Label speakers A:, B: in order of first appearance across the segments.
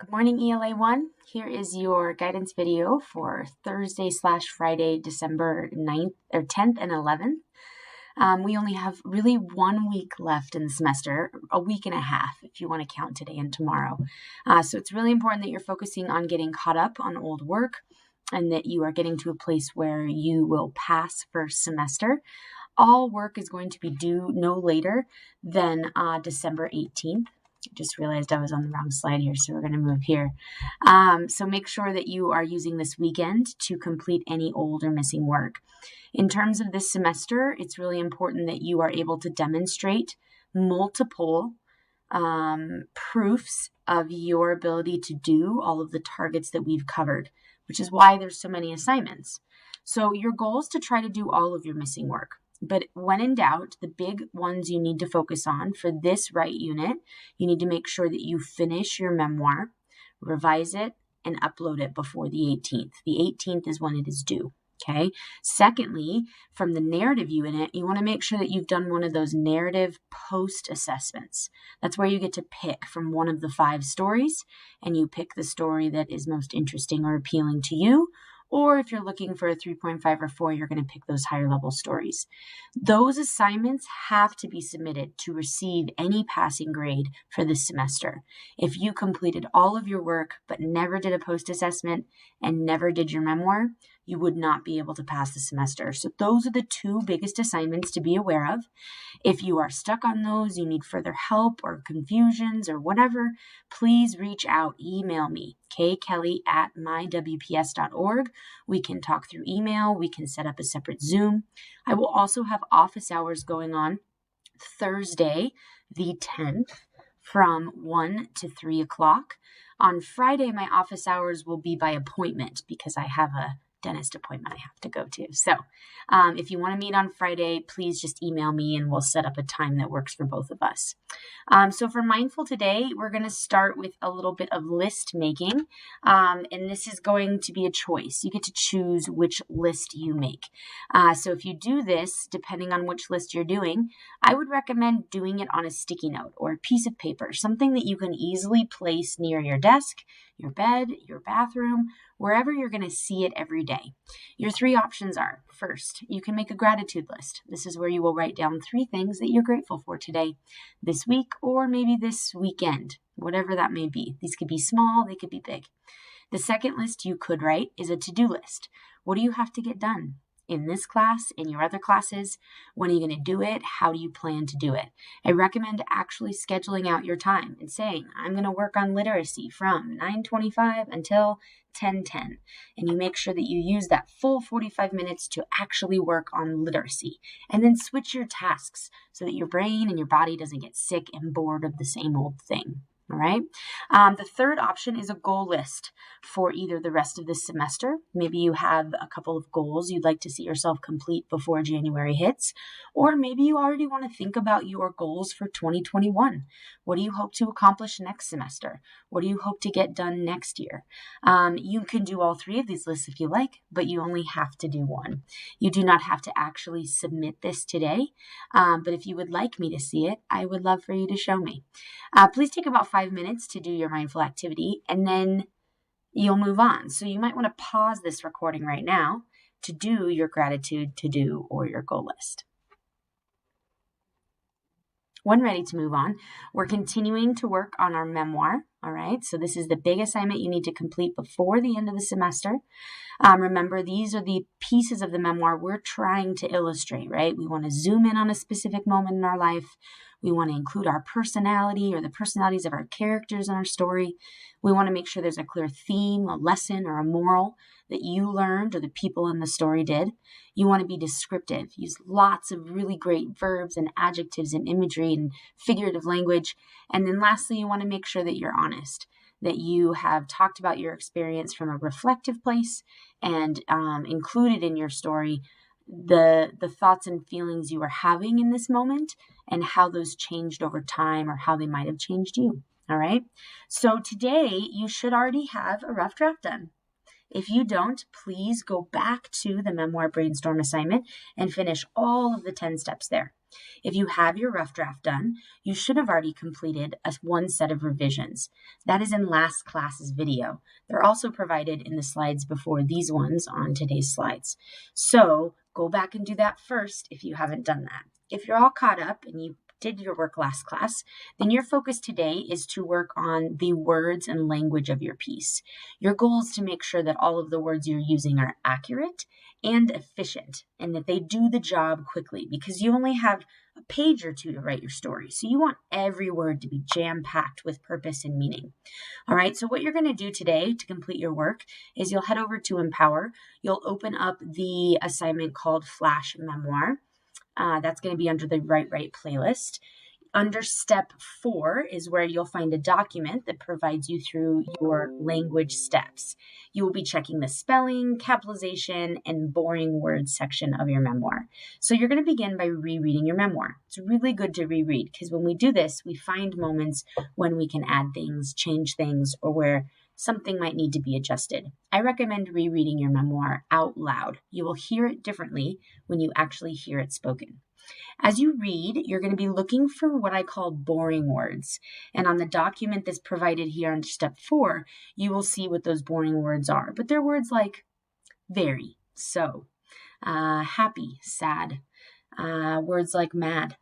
A: Good morning, ELA 1. Here is your guidance video for Thursday/Friday, December 9th or 10th and 11th. We only have really 1 week left in the semester, a week and a half if you want to count today and tomorrow. So it's really important that you're focusing on getting caught up on old work and that you are getting to a place where you will pass first semester. All work is going to be due no later than December 18th. Just realized I was on the wrong slide here, so we're going to move here. So make sure that you are using this weekend to complete any old or missing work. In terms of this semester, it's really important that you are able to demonstrate multiple proofs of your ability to do all of the targets that we've covered, which is why there's so many assignments. So your goal is to try to do all of your missing work. But when in doubt, the big ones you need to focus on for this right unit, you need to make sure that you finish your memoir, revise it, and upload it before the 18th. The 18th is when it is due. Okay. Secondly, from the narrative unit, you want to make sure that you've done one of those narrative post assessments. That's where you get to pick from one of the 5 stories, and you pick the story that is most interesting or appealing to you. Or if you're looking for a 3.5 or 4, you're going to pick those higher level stories. Those assignments have to be submitted to receive any passing grade for this semester. If you completed all of your work but never did a post assessment and never did your memoir, you would not be able to pass the semester. So those are the 2 biggest assignments to be aware of. If you are stuck on those, you need further help or confusions or whatever, please reach out, email me, kkelly@mywps.org. We can talk through email. We can set up a separate Zoom. I will also have office hours going on Thursday, the 10th, from 1 to 3 o'clock. On Friday, my office hours will be by appointment because I have a dentist appointment I have to go to. So if you want to meet on Friday, please just email me and we'll set up a time that works for both of us. So for Mindful today, we're going to start with a little bit of list making. And this is going to be a choice. You get to choose which list you make. So if you do this, depending on which list you're doing, I would recommend doing it on a sticky note or a piece of paper, something that you can easily place near your desk, your bed, your bathroom, wherever you're going to see it every day. Your 3 options are, first, you can make a gratitude list. This is where you will write down 3 things that you're grateful for today, this week, or maybe this weekend, whatever that may be. These could be small, they could be big. The second list you could write is a to-do list. What do you have to get done? In this class, in your other classes, when are you going to do it? How do you plan to do it? I recommend actually scheduling out your time and saying, I'm going to work on literacy from 9:25 until 10:10. And you make sure that you use that full 45 minutes to actually work on literacy. And then switch your tasks so that your brain and your body doesn't get sick and bored of the same old thing. All right. The third option is a goal list for either the rest of this semester. Maybe you have a couple of goals you'd like to see yourself complete before January hits, or maybe you already want to think about your goals for 2021. What do you hope to accomplish next semester? What do you hope to get done next year? You can do all 3 of these lists if you like, but you only have to do one. You do not have to actually submit this today, but if you would like me to see it, I would love for you to show me. Please take about 5 minutes to do your mindful activity, and then you'll move on. So you might want to pause this recording right now to do your gratitude to-do or your goal list. When ready to move on, we're continuing to work on our memoir. All right, so this is the big assignment you need to complete before the end of the semester. Remember, these are the pieces of the memoir we're trying to illustrate, right? We want to zoom in on a specific moment in our life. We want to include our personality or the personalities of our characters in our story. We want to make sure there's a clear theme, a lesson, or a moral that you learned or the people in the story did. You want to be descriptive. Use lots of really great verbs and adjectives and imagery and figurative language. And then lastly, you want to make sure that you're honest, that you have talked about your experience from a reflective place and included in your story the thoughts and feelings you were having in this moment and how those changed over time or how they might have changed you. All right. So today you should already have a rough draft done. If you don't, please go back to the memoir brainstorm assignment and finish all of the 10 steps there. If you have your rough draft done, you should have already completed one set of revisions. That is in last class's video. They're also provided in the slides before these ones on today's slides. So go back and do that first if you haven't done that. If you're all caught up and you did your work last class, then your focus today is to work on the words and language of your piece. Your goal is to make sure that all of the words you're using are accurate and efficient, and that they do the job quickly, because you only have a page or two to write your story. So you want every word to be jam-packed with purpose and meaning. All right, so what you're going to do today to complete your work is you'll head over to Empower. You'll open up the assignment called Flash Memoir. That's going to be under the Write Right playlist. Under step 4 is where you'll find a document that provides you through your language steps. You will be checking the spelling, capitalization, and boring words section of your memoir. So you're going to begin by rereading your memoir. It's really good to reread, because when we do this, we find moments when we can add things, change things, or where something might need to be adjusted. I recommend rereading your memoir out loud. You will hear it differently when you actually hear it spoken. As you read, you're going to be looking for what I call boring words. And on the document that's provided here under step 4, you will see what those boring words are. But they're words like very, so, happy, sad, words like mad,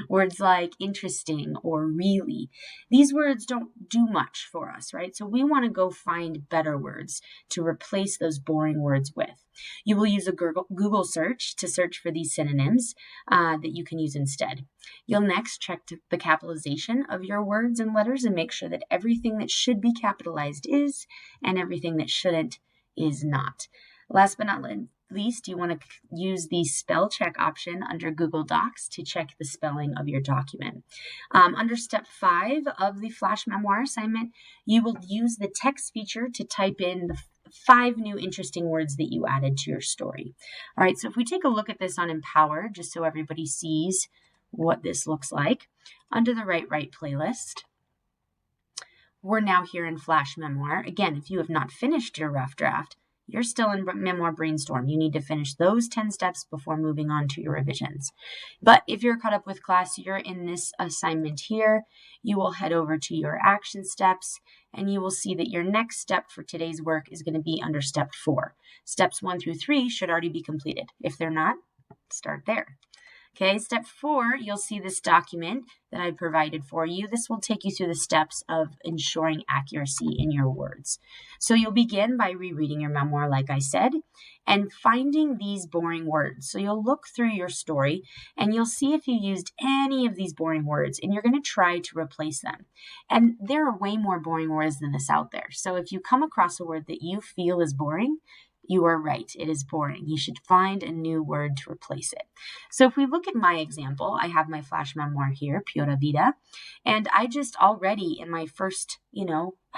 A: words like interesting or really. These words don't do much for us, right? So we want to go find better words to replace those boring words with. You will use a Google search to search for these synonyms that you can use instead. You'll next check the capitalization of your words and letters and make sure that everything that should be capitalized is, and everything that shouldn't is not. Last but not least, you want to use the spell check option under Google Docs to check the spelling of your document. Under step 5 of the Flash Memoir assignment, you will use the text feature to type in the 5 new interesting words that you added to your story. All right, so if we take a look at this on Empower, just so everybody sees what this looks like, under the Write Right playlist, we're now here in Flash Memoir. Again, if you have not finished your rough draft, you're still in Memoir Brainstorm. You need to finish those 10 steps before moving on to your revisions. But if you're caught up with class, you're in this assignment here. You will head over to your action steps, and you will see that your next step for today's work is going to be under step 4. Steps 1 through 3 should already be completed. If they're not, start there. Okay, step 4, you'll see this document that I provided for you. This will take you through the steps of ensuring accuracy in your words. So you'll begin by rereading your memoir, like I said, and finding these boring words. So you'll look through your story and you'll see if you used any of these boring words, and you're going to try to replace them. And there are way more boring words than this out there. So if you come across a word that you feel is boring, you are right. It is boring. You should find a new word to replace it. So if we look at my example, I have my Flash Memoir here, Pura Vida, and I just already in my first,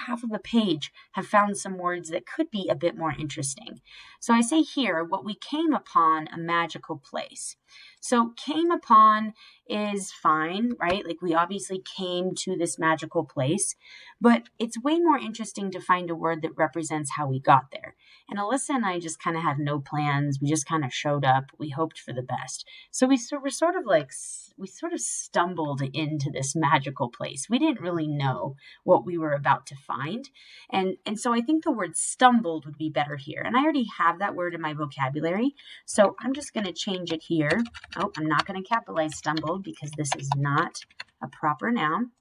A: half of the page have found some words that could be a bit more interesting. So I say here, what we came upon a magical place. So came upon is fine, right? Like we obviously came to this magical place, but it's way more interesting to find a word that represents how we got there. And Alyssa and I just kind of had no plans. We just kind of showed up. We hoped for the best. So we sort of stumbled into this magical place. We didn't really know what we were about to find. And so I think the word stumbled would be better here. And I already have that word in my vocabulary. So I'm just going to change it here. Oh, I'm not going to capitalize stumbled because this is not a proper noun.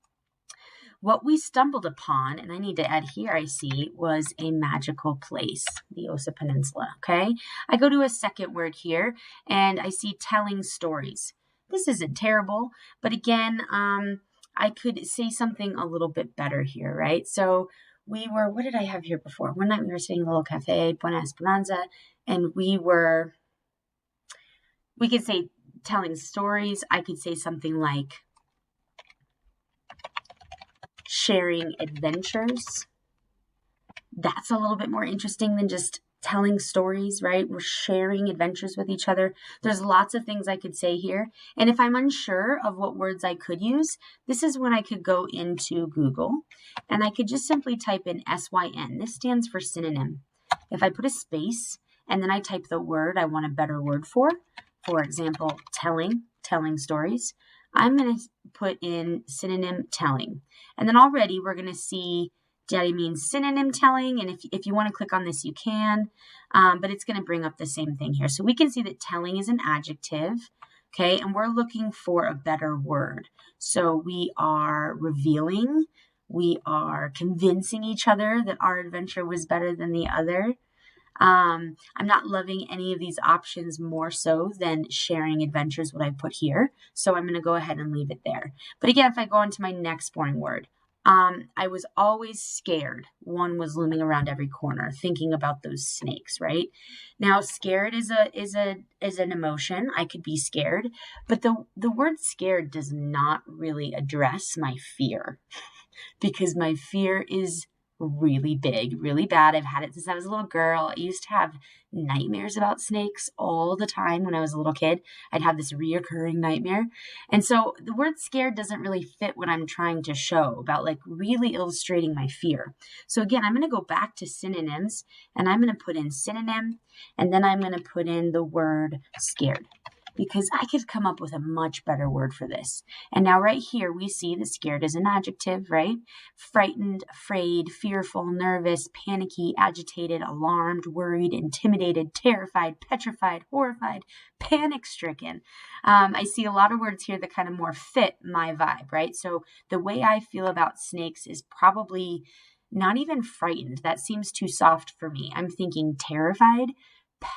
A: What we stumbled upon, and I need to add here, I see, was a magical place, the Osa Peninsula, okay? I go to a second word here, and I see telling stories. This isn't terrible, but again, I could say something a little bit better here, right? So what did I have here before? One night we were sitting in a little cafe, Buena Esperanza, and we could say telling stories. I could say something like sharing adventures. That's a little bit more interesting than just telling stories, right? We're sharing adventures with each other. There's lots of things I could say here. And if I'm unsure of what words I could use, this is when I could go into Google and I could just simply type in SYN. This stands for synonym. If I put a space and then I type the word I want a better word for example, telling, telling stories, I'm going to put in synonym telling. And then already we're going to see Daddy means synonym telling. And if you want to click on this, you can, but it's going to bring up the same thing here. So we can see that telling is an adjective. Okay, and we're looking for a better word. So we are revealing, we are convincing each other that our adventure was better than the other. I'm not loving any of these options more so than sharing adventures, what I put here. So I'm going to go ahead and leave it there. But again, if I go on to my next boring word, I was always scared. One was looming around every corner, thinking about those snakes, right? Now, scared is an emotion. I could be scared, but the word scared does not really address my fear, because my fear is really big, really bad. I've had it since I was a little girl. I used to have nightmares about snakes all the time when I was a little kid. I'd have this reoccurring nightmare. And so the word scared doesn't really fit what I'm trying to show about, like, really illustrating my fear. So again, I'm going to go back to synonyms, and I'm going to put in synonym, and then I'm going to put in the word scared, because I could come up with a much better word for this. And now right here, we see that scared is an adjective, right? Frightened, afraid, fearful, nervous, panicky, agitated, alarmed, worried, intimidated, terrified, petrified, horrified, panic-stricken. I see a lot of words here that kind of more fit my vibe, right? So the way I feel about snakes is probably not even frightened. That seems too soft for me. I'm thinking terrified.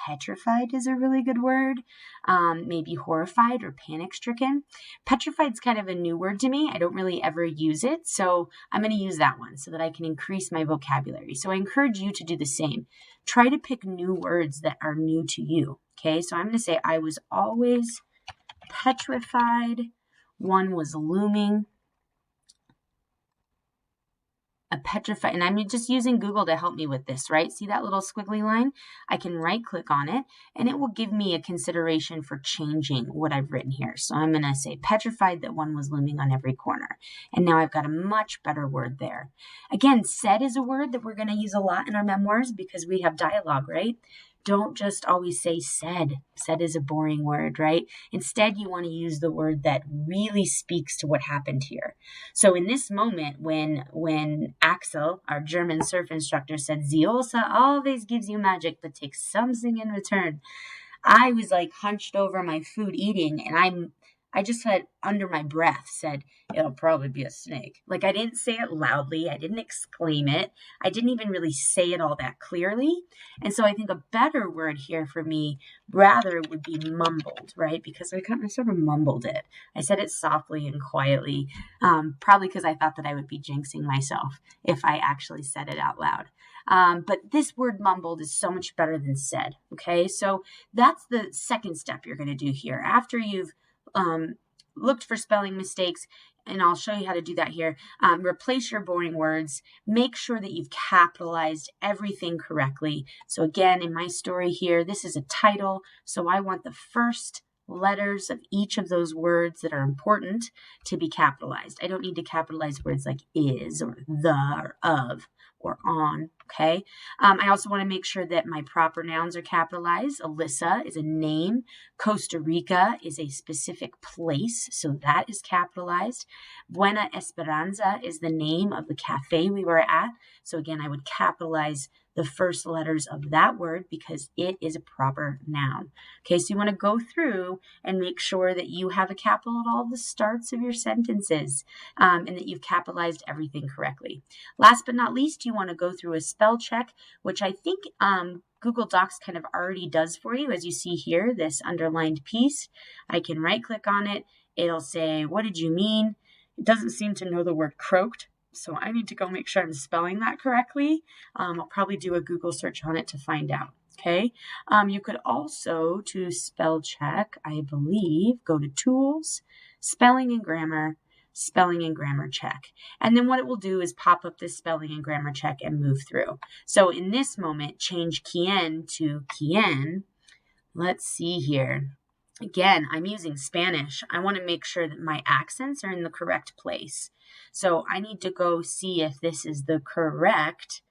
A: Petrified is a really good word. Maybe horrified or panic-stricken. Petrified's kind of a new word to me. I don't really ever use it, so I'm going to use that one so that I can increase my vocabulary. So I encourage you to do the same. Try to pick new words that are new to you. Okay, so I'm going to say I was always petrified. One was looming. A petrified, and I'm just using Google to help me with this, right? See that little squiggly line? I can right click on it and it will give me a consideration for changing what I've written here. So I'm going to say petrified that one was looming on every corner. And now I've got a much better word there. Again, said is a word that we're going to use a lot in our memoirs because we have dialogue, right? Don't just always say said. Said is a boring word, right? Instead, you want to use the word that really speaks to what happened here. So in this moment, when Axel, our German surf instructor, said, Ziosa always gives you magic, but takes something in return, I was like hunched over my food eating, and I just had under my breath said, it'll probably be a snake. Like, I didn't say it loudly. I didn't exclaim it. I didn't even really say it all that clearly. And so I think a better word here for me rather would be mumbled, right? Because I sort of mumbled it. I said it softly and quietly, probably because I thought that I would be jinxing myself if I actually said it out loud. But this word mumbled is so much better than said, okay? So that's the second step you're going to do here. After you've looked for spelling mistakes, and I'll show you how to do that here. Replace your boring words. Make sure that you've capitalized everything correctly. So again, in my story here, this is a title, so I want the first letters of each of those words that are important to be capitalized. I don't need to capitalize words like is or the or of or on, okay? I also want to make sure that my proper nouns are capitalized. Alyssa is a name. Costa Rica is a specific place, so that is capitalized. Buena Esperanza is the name of the cafe we were at. So again, I would capitalize the first letters of that word because it is a proper noun. Okay, so you want to go through and make sure that you have a capital at all the starts of your sentences, and that you've capitalized everything correctly. Last but not least, you want to go through a spell check, which I think Google Docs kind of already does for you. As you see here, this underlined piece, I can right click on it. It'll say, what did you mean? It doesn't seem to know the word croaked, so I need to go make sure I'm spelling that correctly. I'll probably do a Google search on it to find out. Okay. You could also, to spell check, I believe, go to Tools, Spelling and Grammar Check. And then what it will do is pop up this spelling and grammar check and move through. So in this moment, change quien to quien. Let's see here. Again, I'm using Spanish. I want to make sure that my accents are in the correct place. So I need to go see if this is the correct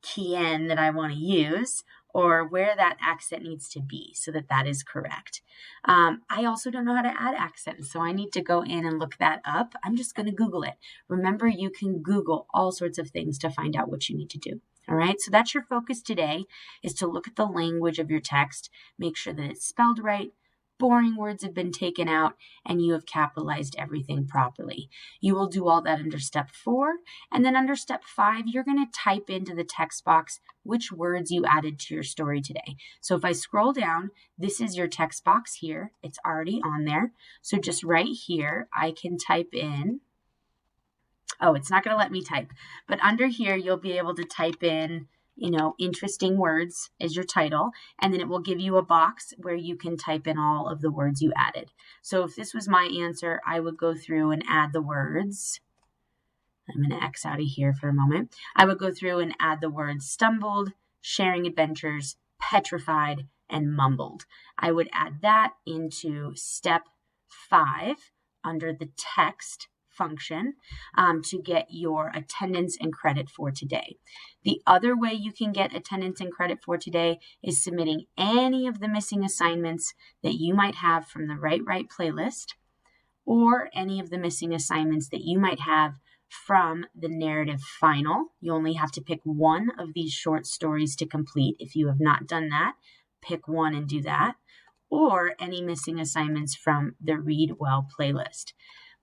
A: quien that I want to use. or where that accent needs to be so that that is correct. I also don't know how to add accents, so I need to go in and look that up. I'm just going to Google it. Remember, you can Google all sorts of things to find out what you need to do. All right, so that's your focus today, is to look at the language of your text, make sure that it's spelled right, boring words have been taken out, and you have capitalized everything properly. You will do all that under step 4, and then under step 5, you're going to type into the text box which words you added to your story today. So if I scroll down, this is your text box here. It's already on there. So just right here, I can type in, oh, it's not going to let me type, but under here, you'll be able to type in, interesting words as your title, and then it will give you a box where you can type in all of the words you added. So if this was my answer, I would go through and add the words. I'm going to X out of here for a moment. I would go through and add the words stumbled, sharing adventures, petrified, and mumbled. I would add that into step 5 under the text function to get your attendance and credit for today. The other way you can get attendance and credit for today is submitting any of the missing assignments that you might have from the Write Right playlist, or any of the missing assignments that you might have from the narrative final. You only have to pick one of these short stories to complete. If you have not done that, pick one and do that, or any missing assignments from the Read Well playlist.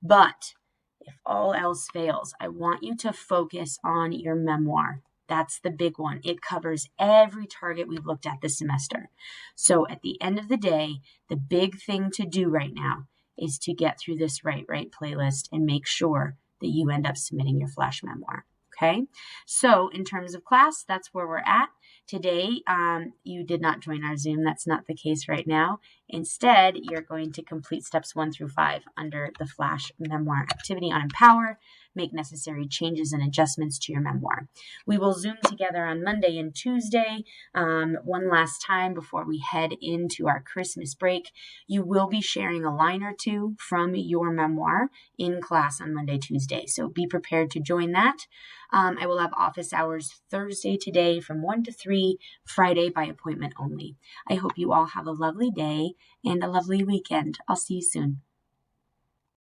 A: But if all else fails, I want you to focus on your memoir. That's the big one. It covers every target we've looked at this semester. So at the end of the day, the big thing to do right now is to get through this Write Right playlist and make sure that you end up submitting your flash memoir. Okay, so in terms of class, that's where we're at. Today, you did not join our Zoom. That's not the case right now. Instead, you're going to complete steps 1 through 5 under the flash memoir activity on Empower. Make necessary changes and adjustments to your memoir. We will Zoom together on Monday and Tuesday one last time before we head into our Christmas break. You will be sharing a line or two from your memoir in class on Monday, Tuesday. So be prepared to join that. I will have office hours Thursday today from 1 to 3, Friday by appointment only. I hope you all have a lovely day and a lovely weekend. I'll see you soon.